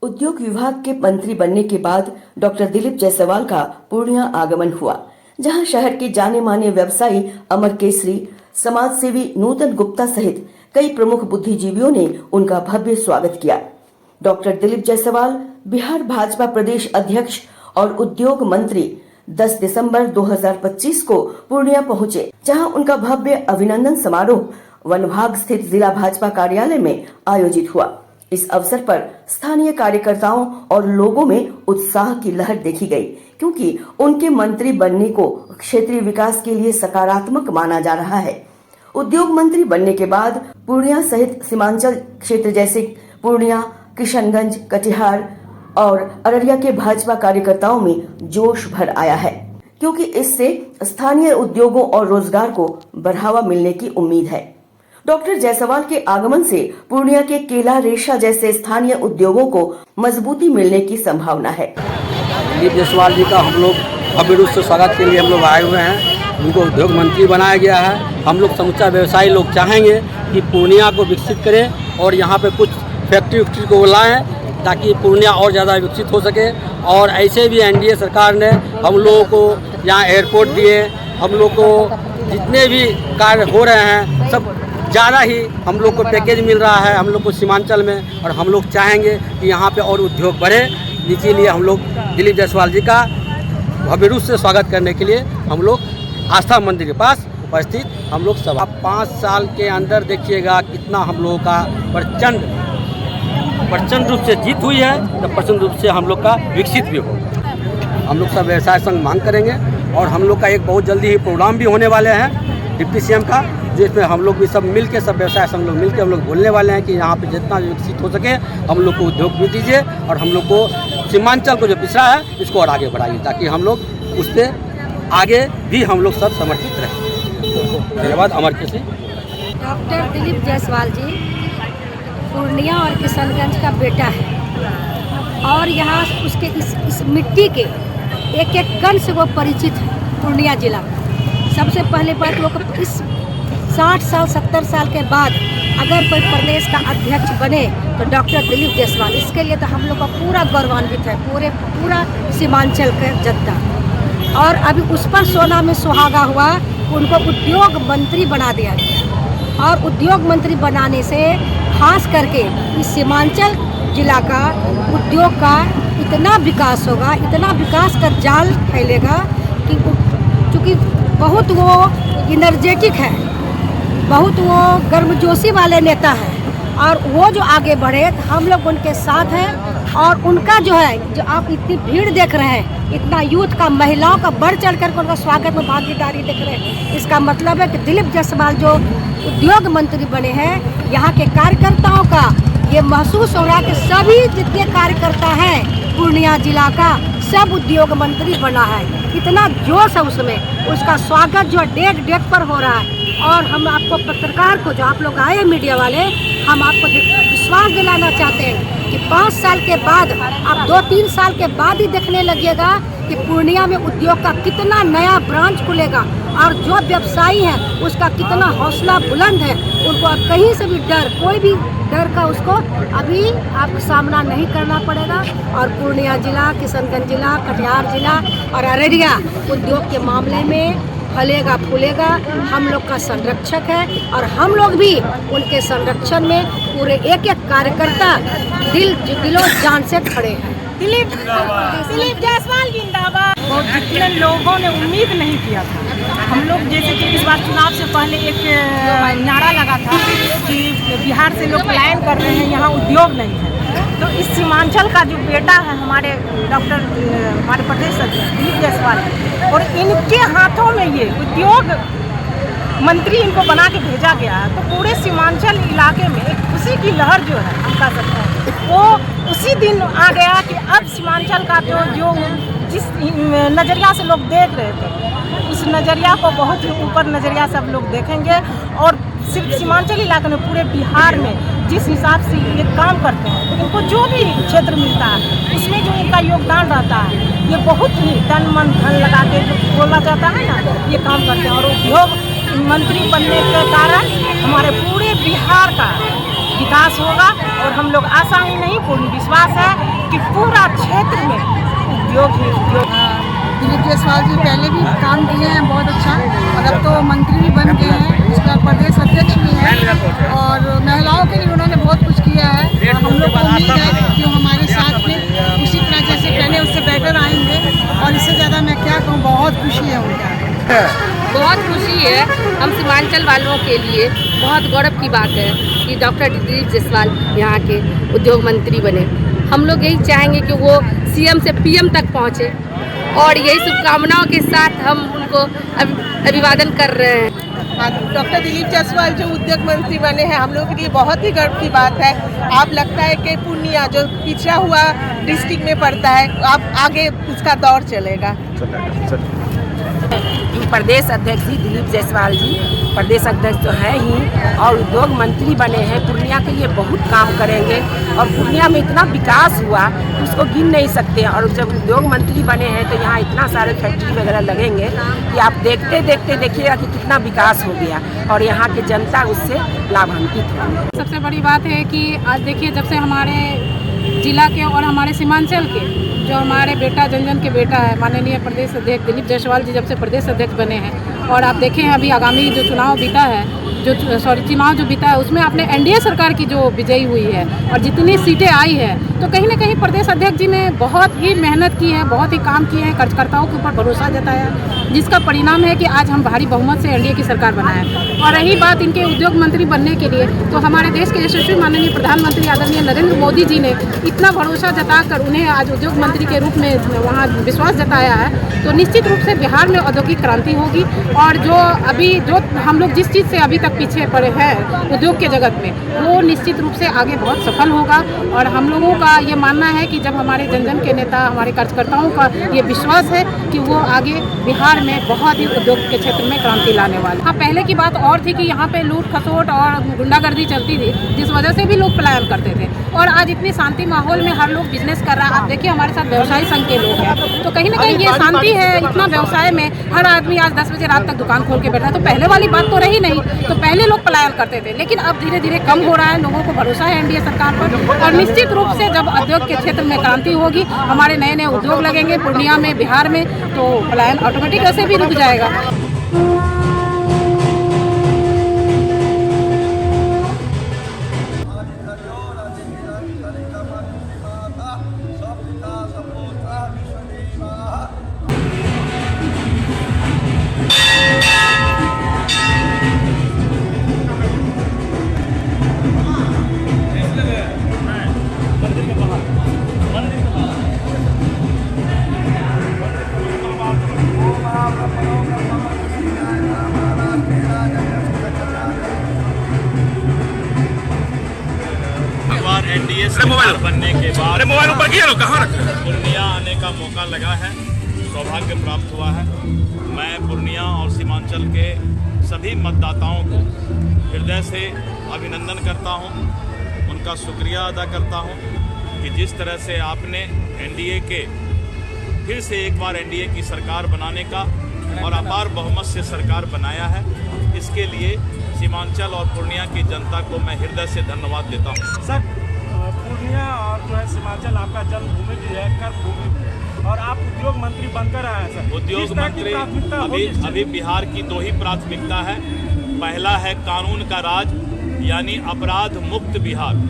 उद्योग विभाग के मंत्री बनने के बाद डॉक्टर दिलीप जायसवाल का पूर्णिया आगमन हुआ, जहां शहर के जाने माने व्यवसायी अमर केसरी, समाज सेवी नूतन गुप्ता सहित कई प्रमुख बुद्धिजीवियों ने उनका भव्य स्वागत किया। डॉक्टर दिलीप जायसवाल बिहार भाजपा प्रदेश अध्यक्ष और उद्योग मंत्री 10 दिसंबर 2025 को पूर्णिया पहुंचे, जहां उनका भव्य अभिनंदन समारोह वनभाग स्थित जिला भाजपा कार्यालय में आयोजित हुआ। इस अवसर पर स्थानीय कार्यकर्ताओं और लोगों में उत्साह की लहर देखी गई, क्योंकि उनके मंत्री बनने को क्षेत्रीय विकास के लिए सकारात्मक माना जा रहा है। उद्योग मंत्री बनने के बाद पूर्णिया सहित सीमांचल क्षेत्र जैसे पूर्णिया, किशनगंज, कटिहार और अररिया के भाजपा कार्यकर्ताओं में जोश भर आया है, क्योंकि इससे स्थानीय उद्योगों और रोजगार को बढ़ावा मिलने की उम्मीद है। डॉक्टर जायसवाल के आगमन से पूर्णिया के केला, रेशा जैसे स्थानीय उद्योगों को मजबूती मिलने की संभावना है। दिलीप जायसवाल जी का हम लोग भव्य रूप से स्वागत के लिए हम लोग आए हुए हैं। उनको उद्योग मंत्री बनाया गया है। हम लोग समूचा व्यवसायी लोग चाहेंगे कि पूर्णिया को विकसित करें और यहाँ पे कुछ फैक्ट्री को बुलाएं, ताकि पूर्णिया और ज़्यादा विकसित हो सके। और ऐसे भी एनडीए सरकार ने हम लोगों को यहाँ एयरपोर्ट दिए, हम लोग को जितने भी कार्य हो रहे हैं सब ज़्यादा ही हम लोग को पैकेज मिल रहा है हम लोग को सीमांचल में, और हम लोग चाहेंगे कि यहाँ पे और उद्योग बढ़े। इसीलिए हम लोग दिलीप जायसवाल जी का भव्य रूप से स्वागत करने के लिए हम लोग आस्था मंदिर के पास उपस्थित हम लोग सब 5 साल के अंदर देखिएगा कितना हम लोगों का प्रचंड रूप से जीत हुई है, तो प्रचंड रूप से हम लोग का विकसित भी हो। हम लोग सब व्यवसाय संघ मांग करेंगे, और हम लोग का एक बहुत जल्दी ही प्रोग्राम भी होने वाले हैं डिप्टी सीएम का, जिसमें हम लोग भी सब मिल के सब व्यवसाय संघ लोग मिल के हम लोग बोलने वाले हैं कि यहाँ पे जितना विकसित हो सके हम लोग को उद्योग भी दीजिए, और हम लोग को सीमांचल को जो पिछड़ा है इसको और आगे बढ़ाइए, ताकि हम लोग उस पर आगे भी हम लोग सब समर्पित रहें। धन्यवाद। अमर केसरी। डॉक्टर दिलीप जायसवाल जी पूर्णिया और किशनगंज का बेटा है, और यहाँ उसके इस मिट्टी के एक एक कण से वो परिचित है। पूर्णिया जिला सबसे पहले बात वो इस 60 साल 70 साल के बाद अगर कोई प्रदेश का अध्यक्ष बने तो डॉक्टर दिलीप जायसवाल, इसके लिए तो हम लोग का पूरा गौरवान्वित है, पूरा सीमांचल का जनता। और अभी उस पर सोना में सुहागा हुआ, उनको उद्योग मंत्री बना दिया गया, और उद्योग मंत्री बनाने से खास करके इस सीमांचल जिला का उद्योग का इतना विकास होगा, इतना विकास का जाल फैलेगा कि चूँकि बहुत वो एनर्जेटिक है, बहुत वो गर्मजोशी वाले नेता है, और वो जो आगे बढ़े हम लोग उनके साथ हैं। और उनका जो है, जो आप इतनी भीड़ देख रहे हैं, इतना यूथ का, महिलाओं का बढ़ चढ़ कर उनका स्वागत में भागीदारी देख रहे हैं, इसका मतलब है कि दिलीप जायसवाल जो उद्योग मंत्री बने हैं, यहाँ के कार्यकर्ताओं का ये महसूस हो रहा है कि सभी जितने कार्यकर्ता हैं पूर्णिया जिला का सब उद्योग मंत्री बना है। इतना जोश है उसमें, उसका स्वागत जो डेट पर हो रहा है। और हम आपको पत्रकार को, जो आप लोग आए मीडिया वाले, हम आपको विश्वास दिलाना चाहते हैं कि 5 साल के बाद, आप 2-3 साल के बाद ही देखने लगिएगा कि पूर्णिया में उद्योग का कितना नया ब्रांच खुलेगा, और जो व्यवसायी हैं उसका कितना हौसला बुलंद है। उनको अब कहीं से भी कोई भी डर का उसको अभी आपको सामना नहीं करना पड़ेगा। और पूर्णिया जिला, किशनगंज जिला, कटिहार जिला और अररिया उद्योग के मामले में फलेगा फूलेगा। हम लोग का संरक्षक है, और हम लोग भी उनके संरक्षण में पूरे एक एक कार्यकर्ता दिलो जान से खड़े हैं। दिलीप जायसवाल जिंदाबाद। बहुत जितने लोगों ने उम्मीद नहीं किया था, हम लोग जैसे कि इस बार चुनाव से पहले एक नारा लगा था कि बिहार से लोग पलायन कर रहे हैं, यहाँ उद्योग नहीं है। तो इस सीमांचल का जो बेटा है हमारे डॉक्टर, हमारे प्रदेश अध्यक्ष दिलीप जायसवाल, और इनके हाथों में ये उद्योग मंत्री इनको बना के भेजा गया है, तो पूरे सीमांचल इलाके में एक खुशी की लहर जो है, हम कह सकते हैं, वो उसी दिन आ गया कि अब सीमांचल का जो जिस नज़रिया से लोग देख रहे थे, उस नज़रिया को बहुत ही ऊपर नज़रिया से अब लोग देखेंगे। और सिर्फ सीमांचल इलाके में, पूरे बिहार में जिस हिसाब से ये काम करते हैं, इनको जो भी क्षेत्र मिलता है उसमें जो इनका योगदान रहता है, ये बहुत ही तन मन धन लगा के जो बोला जाता है ना, ये काम करते हैं। और उद्योग मंत्री बनने के कारण हमारे पूरे बिहार का विकास होगा। और हम लोग आशा ही नहीं पूर्ण विश्वास है कि पूरा क्षेत्र में उद्योग ही उद्योग। दिलीप जायसवाल जी पहले भी काम किए हैं बहुत अच्छा, और अब तो मंत्री भी बन गए हैं, उसका प्रदेश अध्यक्ष भी है, और महिलाओं के लिए उन्होंने बहुत कुछ किया है। हम लोग को उम्मीद है कि वो हमारे साथ में उसी तरह जैसे पहले उससे बेटर आएंगे, और इससे ज़्यादा मैं क्या कहूँ, बहुत खुशी है उनका। बहुत खुशी है हम सीमांचल वालों के लिए, बहुत गौरव की बात है कि डॉक्टर दिलीप जायसवाल यहाँ के उद्योग मंत्री बने। हम लोग यही चाहेंगे कि वो सीएम से पीएम तक पहुँचे, और यही शुभकामनाओं के साथ हम उनको अभिवादन कर रहे हैं। डॉक्टर दिलीप जायसवाल जो उद्योग मंत्री बने हैं, हम लोगों के लिए बहुत ही गर्व की बात है। आप लगता है कि पूर्णिया जो पिछड़ा हुआ डिस्ट्रिक्ट में पड़ता है, अब आगे उसका दौर चलेगा। प्रदेश अध्यक्ष जी दिलीप जायसवाल जी प्रदेश अध्यक्ष तो है ही, और उद्योग मंत्री बने हैं, पूर्णिया के लिए बहुत काम करेंगे। और पूर्णिया में इतना विकास हुआ उसको गिन नहीं सकते। और जब उद्योग मंत्री बने हैं तो यहाँ इतना सारे फैक्ट्री वगैरह लगेंगे कि आप देखते देखते देखिएगा कि कितना विकास हो गया, और यहाँ की जनता उससे लाभान्वित होगी। सबसे बड़ी बात है कि आज देखिए, जब से हमारे जिला के और हमारे सीमांचल के जो हमारे बेटा जन के बेटा है माननीय प्रदेश अध्यक्ष दिलीप जायसवाल जी जब से प्रदेश अध्यक्ष बने हैं, और आप देखें अभी आगामी जो चुनाव बीता है, चुनाव जो बीता है उसमें आपने एनडीए सरकार की जो विजयी हुई है और जितनी सीटें आई है, तो कहीं ना कहीं प्रदेश अध्यक्ष जी ने बहुत ही मेहनत की है, बहुत ही काम किए हैं, कार्यकर्ताओं के ऊपर भरोसा जताया, जिसका परिणाम है कि आज हम भारी बहुमत से एनडीए की सरकार बनाए। और रही बात इनके उद्योग मंत्री बनने के लिए, तो हमारे देश के यशस्वी माननीय प्रधानमंत्री आदरणीय नरेंद्र मोदी जी ने इतना भरोसा जताकर उन्हें आज उद्योग मंत्री के रूप में वहाँ विश्वास जताया है, तो निश्चित रूप से बिहार में औद्योगिक क्रांति होगी। और जो हम लोग जिस चीज़ से अभी तक पीछे पड़े हैं उद्योग के जगत में, वो निश्चित रूप से आगे बहुत सफल होगा। और हम लोगों का ये मानना है कि जब हमारे जन के नेता, हमारे कार्यकर्ताओं का ये विश्वास है कि वो आगे बिहार में बहुत ही उद्योग के क्षेत्र में क्रांति लाने वाले। हाँ, पहले की बात और थी कि यहाँ पे लूट खसोट और गुंडागर्दी चलती थी, जिस वजह से भी लोग पलायन करते थे। और आज इतनी शांति माहौल में हर लोग बिजनेस कर रहा है। आप देखिए हमारे साथ व्यवसायी संघ के लोग हैं, तो कहीं ना कहीं ये शांति है। इतना व्यवसाय में हर आदमी आज 10 बजे रात तक दुकान खोल के बैठा है, तो पहले वाली बात तो रही नहीं। तो पहले लोग पलायन करते थे, लेकिन अब धीरे धीरे कम हो रहा है। लोगों को भरोसा है एनडीए सरकार पर, और निश्चित रूप से जब उद्योग के क्षेत्र में क्रांति होगी, हमारे नए नए उद्योग लगेंगे पूर्णिया में, बिहार में, तो पलायन ऑटोमेटिक ऐसे भी रुक जाएगा। एनडीए सरकार बनने के बाद पूर्णिया आने का मौका लगा है, सौभाग्य प्राप्त हुआ है। मैं पूर्णिया और सीमांचल के सभी मतदाताओं को हृदय से अभिनंदन करता हूं, उनका शुक्रिया अदा करता हूं कि जिस तरह से आपने एनडीए के फिर से एक बार एनडीए की सरकार बनाने का और अपार बहुमत से सरकार बनाया है। इसके लिए सीमांचल और पूर्णिया की जनता को मैं हृदय से धन्यवाद देता हूँ। सर, पूर्णिया और जो है सीमांचल आपका जन्मभूमि भी है, कर्म भूमि भी, और आप उद्योग मंत्री बनकर आए हैं सर। उद्योग मंत्री अभी बिहार की 2 ही प्राथमिकता है। पहला है कानून का राज यानी अपराध मुक्त बिहार,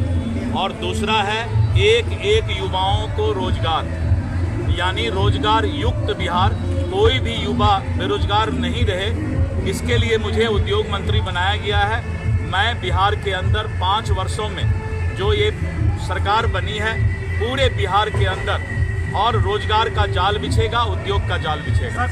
और दूसरा है एक युवाओं को रोजगार यानी रोजगार युक्त बिहार, कोई भी युवा बेरोजगार नहीं रहे। इसके लिए मुझे उद्योग मंत्री बनाया गया है। मैं बिहार के अंदर 5 वर्षों में जो ये सरकार बनी है, पूरे बिहार के अंदर और रोजगार का जाल बिछेगा, उद्योग का जाल बिछेगा।